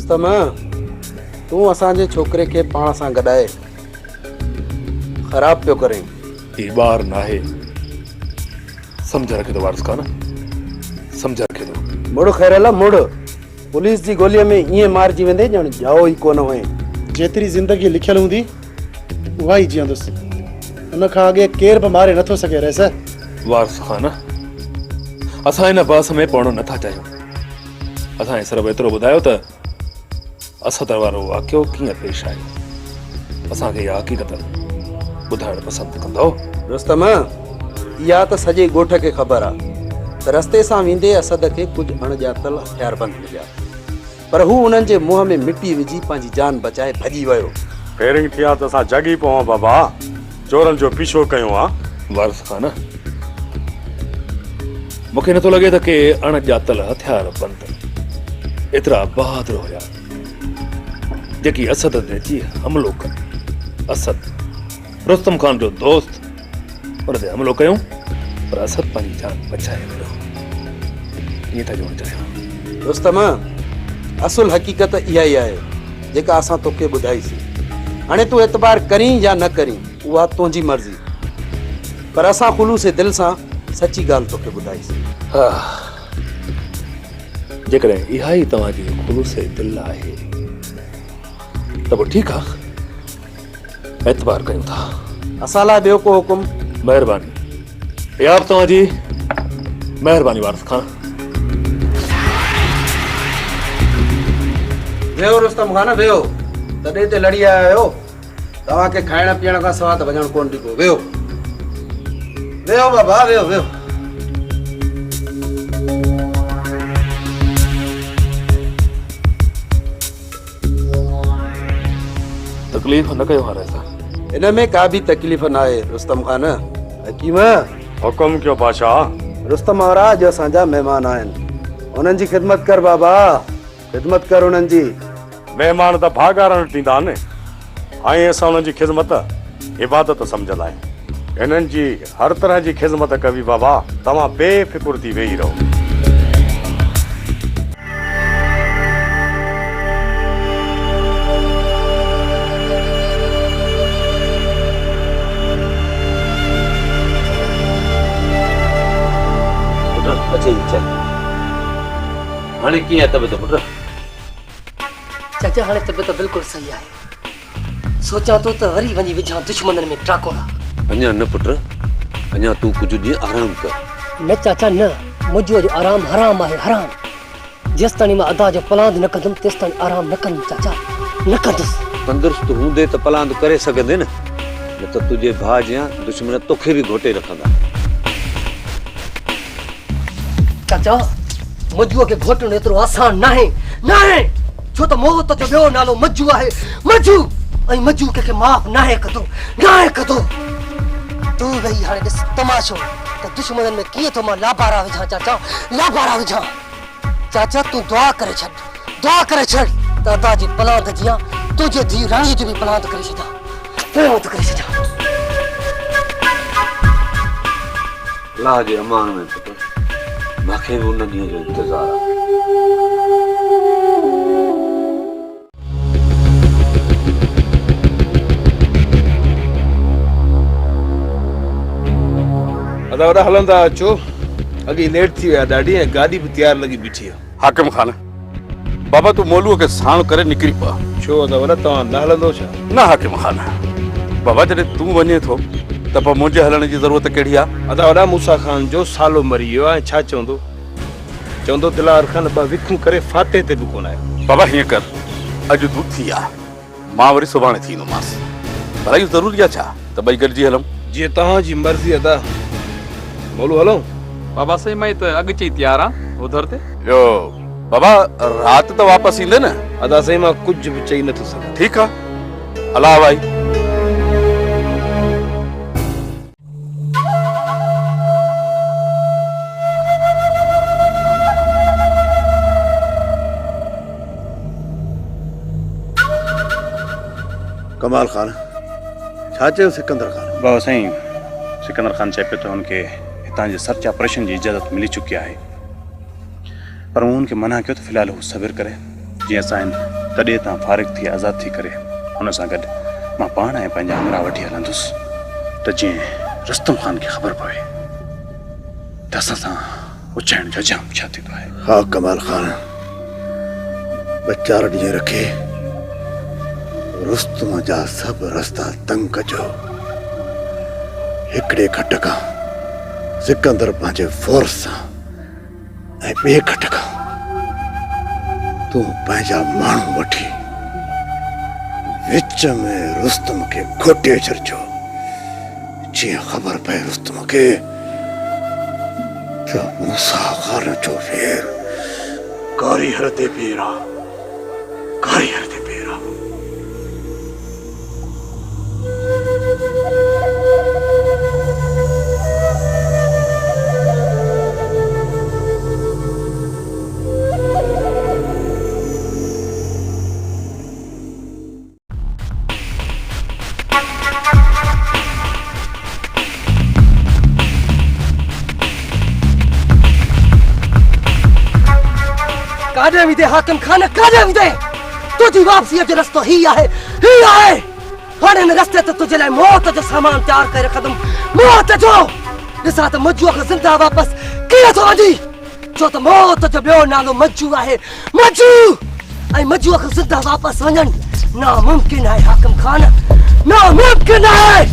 रुस्तम, तू असांजे छोकरे के पाण सां गॾाए ख़राब पियो करें। ये बार ना है, समझ रखे तो वारस खान, समझ रखे तो। मुड़ खैरला मुड़, पुलिस जी गोलीअ में ईअं मारिजी वेंदे ॼण जाओ ई कोन हुए। जेतिरी ज़िंदगी लिखियल हूंदी उहा ई जीअंदुसि, उन खां अॻे केर बि मारे नथो सघे रहिस। वारस खान, असां हिन बहस में पवणो नथा चाहियूं। असां सिर्फ़ु एतिरो ॿुधायो त असद वारो वाक़ियो कीअं पेश आयो। असांखे इहा हक़ीक़त ॿुधाइणु पसंदि कंदो। रुस्तम, इहा त सॼे ॻोठ खे ख़बर आहे त रस्ते सां वेंदे असद खे कुझु अणॼातल हथियारबंद मिलिया, पर हू उन्हनि जे मुंहं में मिटी विझी पंहिंजी जान बचाए भॼी वियो। फेरिंग थिया त असां जगी पऊं बाबा, चोरनि जो पीछो कयूं आहे। वारस खान, मूंखे नथो लॻे त के अणॼातल हथियारबंद एतिरा बहादुर हुया जेकी असद ते अची हमलो कनि। असद रुस्तम खान जो दोस्त, उन ते हमलो कयूं, पर असद पंहिंजी जान बचाए वियो। ईअं था चवणु चाहियां। रुस्तम, असुल हक़ीक़त इहा ई आहे जेका असां तोखे ॿुधाईसीं। हाणे तूं एतबार करीं या न करीं उहा तुंहिंजी मर्ज़ी, पर असां ख़ुलूस दिलि सां सची ॻाल्हि तोखे ॿुधाईसीं। जेकॾहिं इहा ई तव्हांजी ख़ुलूस दिलि आहे त पोइ ठीकु आहे, एतबार कयूं था। असां लाइ ॿियो को हुकुम? महिरबानी, इहा बि तव्हांजी महिरबानी वारस खान। वेहो रुस्तम खान, वेहो। तॾहिं ते लड़ी आया आहियो, तव्हांखे खाइण पीअण खां सवाइ त वञणु कोन ॾिबो। वेहो वेहो बाबा, वेहो वेहो। तकलीफ़ न कयो हाणे सां। इन में का बि तकलीफ़ न आहे रुस्तम खान। हकीम, हुकुम कयो बादशाह। रुस्तम वारा अॼु असांजा महिमान आहिनि, उन्हनि जी ख़िदमत कर बाबा, ख़िदमत कर उन्हनि जी। महिमान त भागारण ॾींदा आहिनि, ऐं असां उन्हनि जी ख़िदमत इबादत सम्झंदा आहियूं। इन्हनि जी हर तरह जी ख़िदमत कबी बाबा, तव्हां बेफ़िक्र थी वेही रहो। हाणे कीअं तबियत पुट? चाचा हाणे तबियत बिल्कुलु सही आहे। सोचां थो त वरी वञी विझां दुश्मननि में टाकोरा। अञा न पुट, अञा तू कुझु ॾींहं आराम कर। न चाचा न, मुंहिंजो जो आराम हराम आहे, हराम। जेसि ताईं मां अदा जो पलांद न कंदुमि तेसि ताईं आराम न कंदुमि चाचा, न कंदुसि। तंदुरुस्त हूंदे त पलांद करे सघंदे न त तुंहिंजे भाउ जियां दुश्मन तोखे बि घोटे रखंदा। चाचा, मज्जूअ खे घोटणो एतिरो आसान नाहे, नाहे, छो त मौत जो ॿियो नालो मज्जू आहे। मज्जू ऐं मज्जू कंहिंखे माफ़ नाहे कंदो, नाहे कंदो। तूं वेही हाणे ॾिस तमाशो त दुश्मननि में कीअं थो मां लाबारा विझां चाचा, लाबारा विझां। चाचा तूं दुआ करे छॾ, दुआ करे छॾ त अदा जी पलांद जियां तुंहिंजे धीउ राणीअ जो बि पलांद करे छॾां, पलांद करे छॾां। अल्लाह जे अमान में पुट, मूंखे बि उन ॾींहं जो इंतज़ारु आहे। अदा वॾा हलंदा अचो, अॻे लेट थी विया ॾाढी, ऐं गाॾी बि तयारु लॻी बीठी आहे। हाकिम खान, बाबा तूं मोलूअ खे साण करे निकिरी पा। छो अदा वॾा, तव्हां न हलंदो छा? न हाकिम खान, बाबा जॾहिं तूं वञे थो त पोइ मुंहिंजे हलण जी ज़रूरत कहिड़ी आहे? अदा वॾा, मूसा खान जो सालो मरी वियो आहे, छा चवंदो? चवंदो दिलावर खान ॿ विखूं करे फाते ते बि कोन आयो। बाबा हीअं कर, अॼु तूं थी आ, मां वरी सुभाणे थींदोमांसि। भला इहो ज़रूरी आहे छा त ॿई गॾिजी हलूं? जीअं तव्हांजी मर्ज़ी अदा। मोलू हलूं? बाबा सही मां त अॻु चई तयार आहे उधर ते। यो बाबा, राति त वापसि ईंदे न? अदा साईं, मां कुझु बि चई नथो सघां। ठीकु आहे, अलाह भाई। कमाल खान, छा चयो सिकंदर खान? बाबा साईं, सिकंदर खान चए पियो त हुनखे हितां जे सर्च ऑपरेशन जी इजाज़त मिली चुकी आहे, पर मूं हुनखे मना कयो त फ़िलहाल हू सब्र करे, जीअं असां तॾहिं तव्हां फारिग थी आज़ाद थी करे हुन सां गॾु मां पाण ऐं पंहिंजा हमरा वठी हलंदुसि त जीअं रुस्तम ख़ान खे ख़बर पवे त असां सां उचाइण जो जाम छा थींदो आहे। हा कमाल खान, ॿ 4 ॾींहं रखे रुस्तम जा सभु रस्ता तंग कजो। हिकिड़े खट खां सिकंदर पंहिंजे फोर्स सां ऐं ॿिए खट खां तूं पंहिंजा माण्हू वठी विच में रुस्तम खे घोटे छॾिजो। जीअं ख़बर पए रुस्तम खे त मूसा ख़ान जो फेर कारी हर ते पेरा, कारी हर ते पेरा। काॾे विदे हाकिम खान, काॾे विदे? तुझी वापसीअ जो रस्तो ही आहे, ही आहे। हाणे हिन रस्ते ते तुंहिंजे लाइ मौत जो सामान तयारु करे रखंदुमि, मौत जो। ॾिसां त मज्जूअ खे ज़िंदा वापसि कीअं थो वञी, छो त मौत जो ॿियो नालो मज्जू आहे, मज्जू। ऐं मज्जूअ खे ज़िंदा वापसि वञनि नामुमकिन आहे हाकिम खान, नामुमकिन आहे।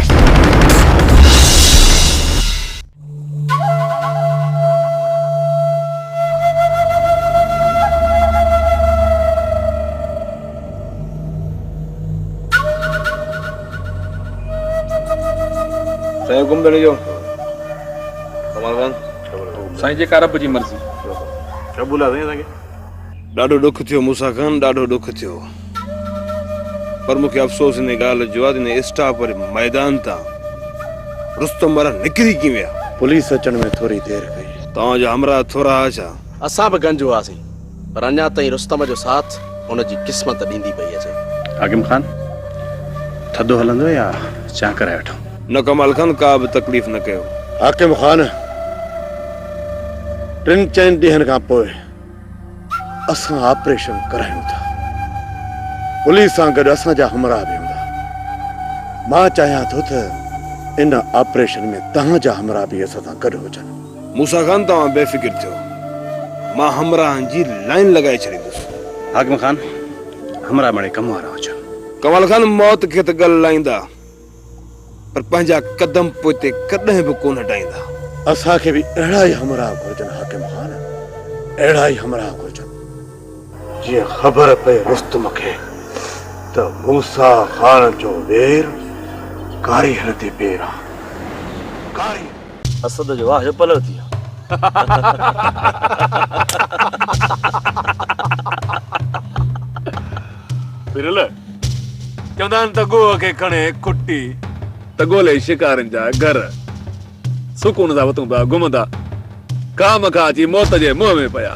हुकुम ॾिजो। साईं जेका रब जी मर्ज़ी। कबूल आहे साईं तव्हांखे। ॾाढो ॾुख थियो मूसा खान, ॾाढो ॾुख थियो, पर मूंखे अफ़सोस इन ॻाल्हि जो आहे इन स्टाफ वरी मैदान तां रुस्तम वारा निकिरी कीअं विया? पुलिस अचण में थोरी देरि कई। तव्हांजा हमरा थोरा छा? असां बि गंज हुआसीं, पर अञा ताईं रुस्तम जो साथ हुनजी क़िस्मत ॾींदी पई अचे। हाकिम खान थधो हलंदो या चां कराए वठो? न कमाल खान, का बि तकलीफ़ न कयो। हाकिम खान, 3-4 ॾींहंनि खां पोइ असां ऑपरेशन करायूं था। पुलिस सां गॾु असांजा हमरा बि हूंदा। मां चाहियां थो त इन ऑपरेशन में तव्हांजा हमरा बि असां सां गॾु हुजनि। मूसा खान तव्हां बेफ़िक्र थियो, मां हमराहनि जी लाइन लॻाए छॾींदुसि। हाकिम खान हमरा मणे कम वारा हुजनि। कमाल खान, मौत खे त ॻाल्हाईंदा, पर पंहिंजा कदम पोइते कॾहिं बि कोन हटाईंदा। असांखे बि अहिड़ा ई हमरा घुर्जनि हाकिम खान, अहिड़ा ई हमरा घुर्जनि। जीअं ख़बर पए रुस्तम खे त मूसा खान जो वेर कारी हर ते पेर आहे, कारी। असद जो वाह जो पलव थी वियो। बिरल चवंदा आहिनि त गोह खे खणे कुटी त ॻोल्हे शिकारनि जा घर, सुकून सां वतूं पिया घुमंदा, काम खां अची मौत जे मुंहं में पिया।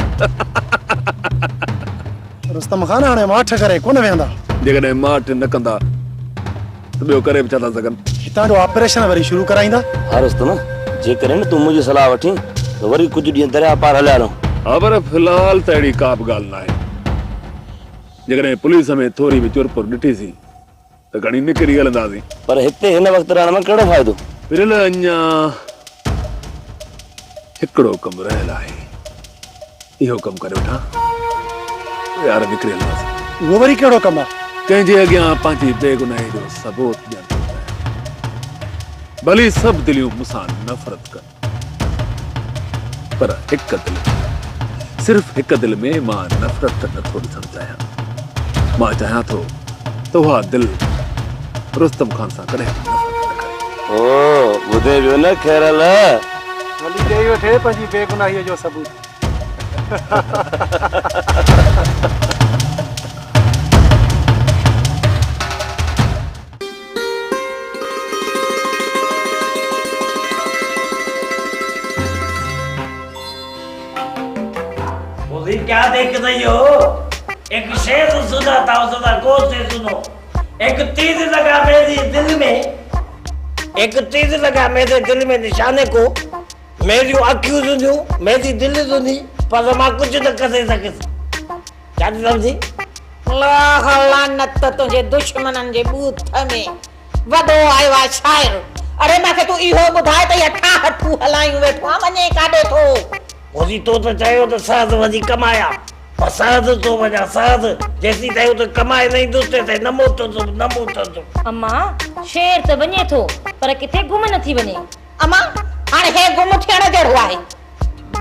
रुस्तम खान हाणे माठ करे कोन वेंदा। जेकॾहिं माठ न कंदा त ॿियो करे बि छा था सघनि। हितां जो ऑपरेशन वरी शुरू कराईंदा। हा रुस्तम, जेकॾहिं न तूं मुंहिंजी सलाह वठी त वरी कुझु ॾींहं दरिया पार हलिया हलूं। हा, पर फ़िलहाल त अहिड़ी का बि ॻाल्हि न आहे। जेकॾहिं पुलिस में थोरी बि चुरपुर ॾिठीसीं त घणी निकिरी हलंदासीं। पर हिते हिन वक़्तु रहण में कहिड़ो फ़ाइदो? बिरल अञा हिकिड़ो कमु रहियल आहे, इहो कमु करे वठां यार, निकिरी हलंदासीं। उहो वरी कहिड़ो कमु आहे? कंहिंजे अॻियां पंहिंजी बेगुनाही जो सबूत ॾियणु, भली सभु दिलियूं मूंसां नफ़रत कनि, पर हिक दिल, सिर्फ़ हिक दिल में मां नफ़रत नथो ॾिसणु चाहियां। मां चाहियां थो त उहा दिल रुस्तम खान सां कॾहिं नफ़रत न करे। ओ ॿुधे पियो न खैरल, हली ॾेई वठे पंहिंजी बेगुनाहीअ जो सबूत। क्या देख रही हो? एक शेर सुना था, उसका गौर से सुनो। एक तीर लगा मेरे दिल में, एक तीर लगा मेरे दिल में निशाने को। मेरी अखियों सुनियो, मेरी दिल सुनी, पर मां कुछ न कर सके। क्या समझी? लाख लानत तुझे दुश्मनन जे बूथ में वडो आयो आहे शायर। अरे मूंखे तूं इहो ॿुधाए त अठा हथू हलायूं वेठो आहे वञे काॾे थो? ओजी तो त चयो त साध वधी कमाया पर साध तो वञा साध जेसी चयो त कमाए नहीं दुस्ते ते नमो तो अम्मा शेर त वञे थो पर किथे गुम नथी वञे। अमा हाणे हे गुम थियण जहिड़ो आहे?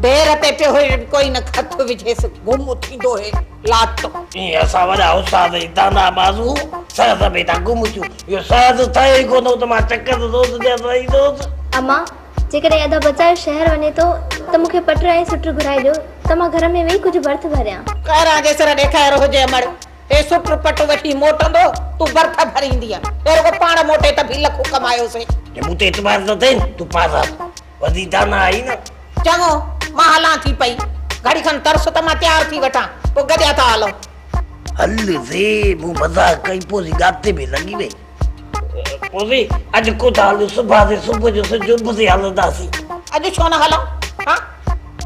बेर ते पियो कोई न खत विझेसि गुम थींदो हे लातो। ई असां वॾा उस्ताद ई दाना बाज़ू साध में था गुम थियूं। इहो साध ठहे कोन त मां चकर रोज़ ॾियां रही रोज़। अम्मा जेकॾहिं अदा बचायो शहर वञे थो त मूंखे पटर ऐं सुट घुराए ॾियो त मां घर में वेही कुझु भर्थ भरियां। कारा जे सर ॾेखारियो हुजे अमड़ हे सुट पट वठी मोटंदो तूं भर्थ भरींदी आहे। पहिरियों पाण मोटे त बि लखो कमायोसीं। मूं ते एतबार न थिए तूं पासा वधी दाना आई न। चङो मां हलां थी पई घड़ी खन तरस त मां तयार थी वठां पोइ गॾिया था हलो। हल से मूं मज़ाक कई पोइ गाते में लॻी वई। पोइ अॼु को त हल सुभाणे सुबुह जो सिजु से हलंदासीं। अॼु छो न हलो? हाँ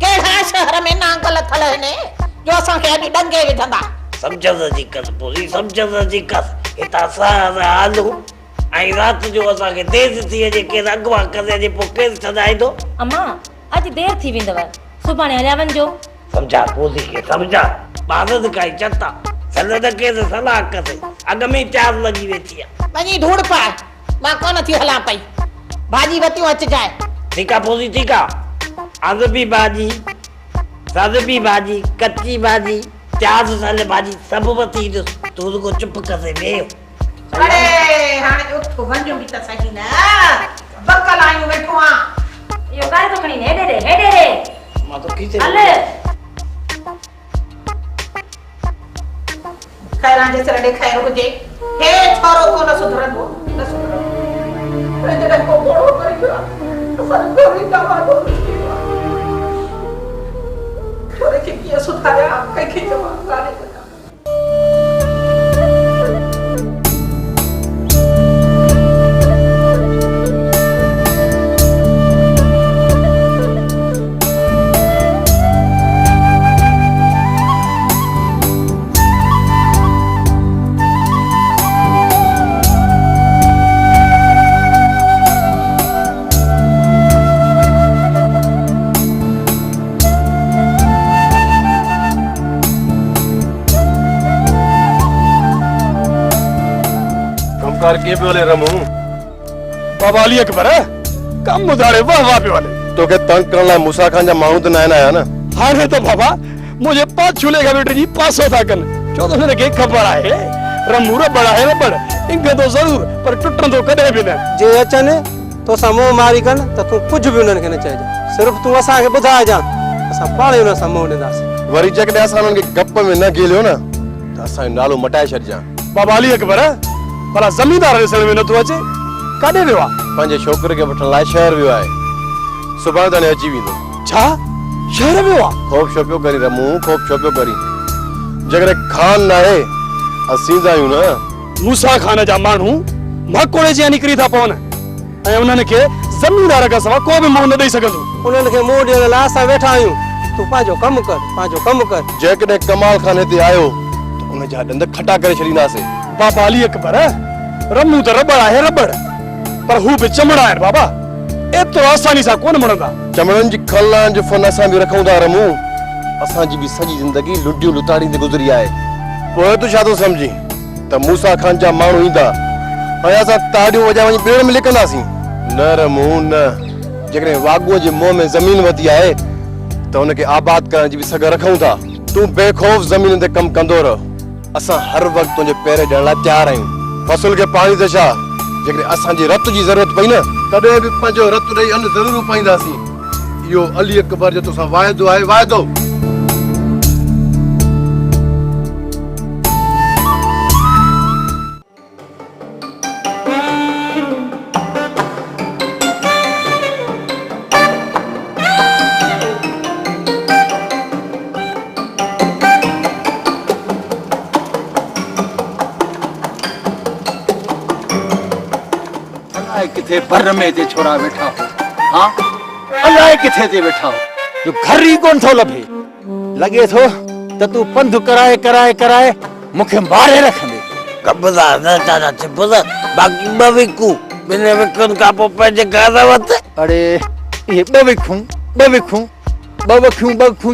कहिड़ा शहर में नांगल थल आहिनि जो असांखे अॼु डंगे विझंदा? समझंद जी कस पोइ समझंद जी कस हितां सां हलूं ऐं राति जो असांखे देरि थी अचे केरु अॻुवां करे अचे पोइ केरु छॾाईंदो? अम्मा अॼु देरि थी वेंदव सुभाणे हलिया वञिजो। समझा पोइ खे समझा ॿारनि काई चता सलद केरु सलाह कसे अॻ में चार लॻी वेठी आहे। वञी धूड़ पाए मां कोन थी हलां पई। भाॼी वतियूं अचिजाए। ठीकु आहे पोइ ठीकु आहे। अदबी भाॼी सदबी भाॼी कच्ची भाॼी प्याज साल भाॼी सभु वती ॾिस तूं रुगो चुप करे वेह। अरे हाणे उठ वञूं बि त सही न बकल आयूं वेठो आ। इहो काहे तो खणी हेॾे रे मां तो किथे हल खैरां जे सर ॾेखारियो हुजे हे छोरो कोन सुधरंदो न सुधरंदो। जॾहिं को घोड़ो करे पियो असां गोरी दवा छोरे खे कीअं सुधारिया कंहिंखे जवाब कान्हे पता। के पे वाले रमू बाबा अली अकबर कम मुदारे वाह वाह पे वाले तो के तंग करण लाइ मूसा खान जा माण्हू त न आया न। हाणे तो बाबा मुझे पांच छुले का बेटे जी पासो था कन जो तो ने के खबर है रमू रबड़ है रबड़ इंग तो जरूर पर टुटन तो कदे भी न। जे अचन तो सामो मारी कन त तू कुछ भी उनन के न चइजा सिर्फ तू असा के बुधाए जा असा पाणे उन सामो ॾींदास। वरी जकॾहिं असां उन्हनि खे गप में न गेलियो न त असां नालो मटाए छॾिजां। बाबा अली अकबर भला जमींदार ॾिसण में नथो अचे काॾे वियो आहे? पंहिंजे छोकिरे खे वठण लाइ शहर वियो आहे सुभाणे ताईं अची वेंदो। छा शहर वियो आहे? ख़ौफ़ छो पियो करी रमू ख़ौफ़ छो पियो करी जेकॾहिं खान न आहे असीं आहियूं न। मूसा खान जा माण्हू मकोड़े जी निकिरी था पवनि ऐं उन्हनि खे ज़मींदार खां सवाइ को बि मुंहुं न ॾेई सघंदो। उन्हनि खे मुंहुं ॾियण लाइ असां वेठा आहियूं। तूं पंहिंजो कमु कर। जेकॾहिं कमाल खान हिते आयो त उन जा ॾंद खटा करे छॾींदासीं। बाबा अली अकबर रमू त रबड़ आहे रबड़ पर हू बि चमड़ा आहिनि बाबा एतिरो आसानी सां कोन मणंदा। चमड़नि जी खलनि जो फन असां बि रखूं था रमू असांजी बि सॼी ज़िंदगी लुडियूं लुताड़ींदे गुज़री आहे। पोइ तूं छा थो सम्झी त मूसा खान जा माण्हू ईंदा ऐं असां ताड़ियूं वॼाए वञी पेड़ में लिकंदासीं? न रमू न। जेकॾहिं वागुअ जे मुंहं में ज़मीन वती आहे त उनखे आबाद करण जी बि सघ रखूं था। तूं बेखौफ़ ज़मीन ते कमु कंदो रह असां हर वक़्तु तुंहिंजे पेर ॾियण लाइ तयार आहियूं। फसल खे पाणी त छा जेकॾहिं असांजी रत जी ज़रूरत पई न तॾहिं बि पंहिंजो रत ॾेई अन्न ज़रूर पाईंदासीं। इहो अली अकबर जो तोसां वाइदो आहे वाइदो। किथे बर में ते छोरा वेठा हो हां अलाए किथे ते वेठा हो जो घर ही कोन थो लभे। लगे थो त तू पंध कराए कराए कराए मूंखे मारे रखंदे। कबदा न चाचा चिपदा बाकी ॿ विकूं ॿिन विकुनि खां पोइ पंहिंजे घर वटि। अरे ये ॿ विखूं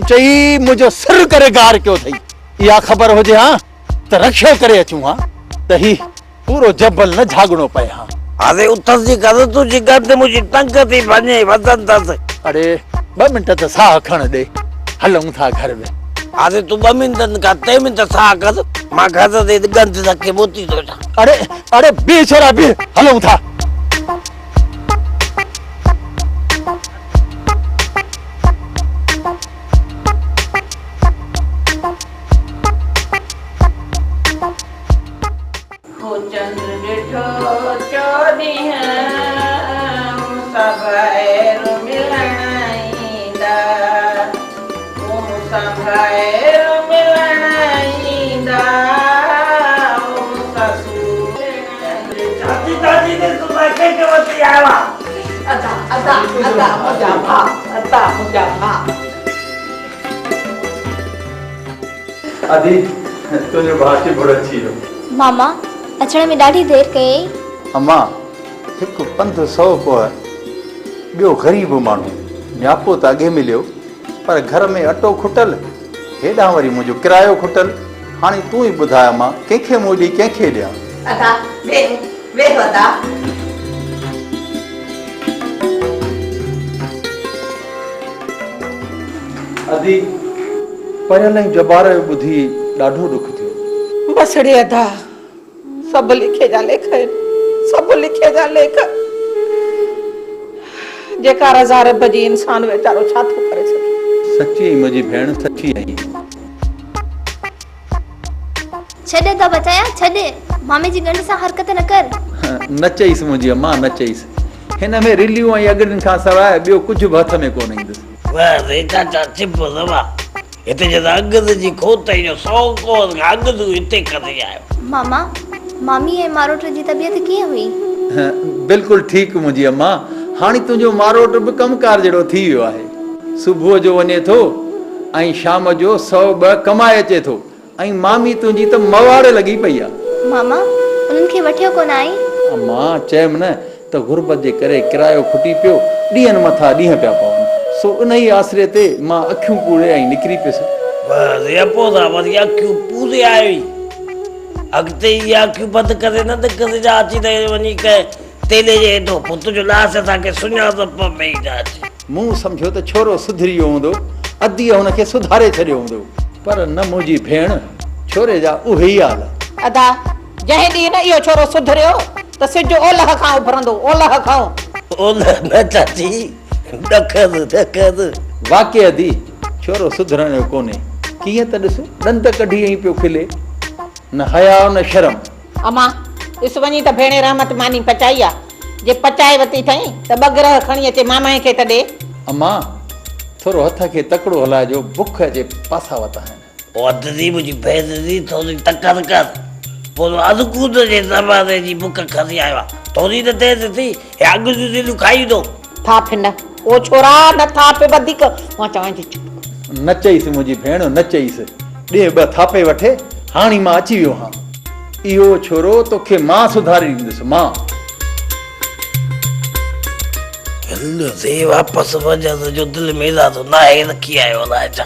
चई मुंहिंजो सिर करे गार कयो अथई। इहा ख़बर हुजे हा त रक्षा करे अचूं हा त ही पूरो जबल न झागणो पए हा। अरे उथस जी कर तुंहिंजी गंद मुंहिंजी टंग थी वञे वधनि अथसि। अरे 2 मिंट त साह खण दे, हलूं था घर में। अरे तूं 2 मिंटनि खां 3 मिंट साह कर, मां घर ते गंद रखे मोती थो अचां। अरे बे छोरा बे, हलूं था। चंद्र ॾिठो चोॾींहं सभैर मिलण ईंदा, सभैर मिलण ईंदा। चाची चाची ने तुम्हें के वती आवा। अदा अदा अदा मुंहिंजा भाउ, अदा मुंहिंजा भाउ। आदि तुंहिंजो भाउ चिबड़ अची वियो। मामा अचण में ॾाढी देरि कयई। अम्मा हिकु पंधु 100 पोइ ॿियो ग़रीब माण्हू नियापो त अॻे मिलियो, पर घर में अटो खुटल, हेॾां वरी मुंहिंजो किरायो खुटल। हाणे तूं ई ॿुधाए मां कंहिंखे मोॾी कंहिंखे ॾियां। अदा वेह अदा। अदी पढ़ियल ऐं जबार जो ॿुधी ॾाढो ॾुख थियो। बसड़ी अदा सब लिखे जा लेख आहिनि, सब लिखे जा लेख। जेका रज़ा रब जी इंसान वेचारो छा थो करे सघे। सची मुंहिंजी भेण सची आई। छॾ त बचाया छॾ, मामे जी गंढ सां हरकत न कर। न चईसि मुंहिंजी अम्मा, न चईसि। हिन में रिलियूं ऐं अगड़ियुनि खां सवाइ ॿियो कुझु बि हथ में कोन ईंदुसि। वाह रे चाचा चिप दवा हिते जदा अगद जी खोत जो 100 कोस अगद हिते करे आयो। मामा मामी ऐं मारोट जी तबियत कीअं हुई? बिल्कुलु ठीकु मुंहिंजी अम्मा। हाणे तुंहिंजो मारोट बि कमकार जहिड़ो थी वियो आहे। सुबुह जो वञे थो ऐं शाम जो 100-2 कमाए अचे थो। ऐं मामी तुंहिंजी त मवाड़ लॻी पई आहे। मामा उन्हनि खे वठियो कोन आई? अम्मा चयमि न त गुरबत जे करे किरायो खुटी पियो, ॾींहंनि मथां ॾींहं पिया पवनि। सो उन ई आसरे ते मां अखियूं पूरे ऐं निकिरी पियुसि। वाह रे पोदा वरी अखियूं पूरे आई। अॻिते इहे अखियूं बंदि करे न त करे जा अची रहे वञी करे तेले जे हेठो पुट जो लाश असांखे सुञाणप में ई न अचे। मूं सम्झो त छोरो सुधरी वियो हूंदो, अधी हुनखे सुधारे छॾियो हूंदो, पर न मुंहिंजी भेण, छोरे जा उहे ई हाल। अदा जंहिं ॾींहुं न इहो छोरो सुधरियो त सिज ओलह खां उभरंदो, ओलह खां। ओलह न चाची, ॾखद। वाक़ई अदी छोरो सुधरण जो कोन्हे। कीअं त ॾिस ॾंद कढी ऐं पियो खिले, न हया न शर्म। अमा ॾिस वञी त भेणे रहमत मानी पचाई आहे। जे पचाए वती अथई त 2 ग्रह खणी अचे मामा खे त ॾे। अम्मा थोरो हथ खे तकड़ो हलाइजो, बुख जे पासा वता आहिनि। ओ अददी मुंहिंजी भेण थोरी तकड़ कर, पोइ अधकूद जे ज़माने जी बुख खसी आयो आहे। थोरी त तेज़ थी अॻु जूं दिलियूं खाई दो। थाप न ओ छोरा न थाप वधीक, मां चवां थी। न चईसि मुंहिंजी भेण, न चईसि। ॾे 2 थापे वठे, हाणे मां अची वियो हां। इहो छोरो तोखे मां सुधारे ॾींदुसि, मां। हल से वापसि वञण जो दिलि में इरादो न आहे, रखी आयो अलाए छा।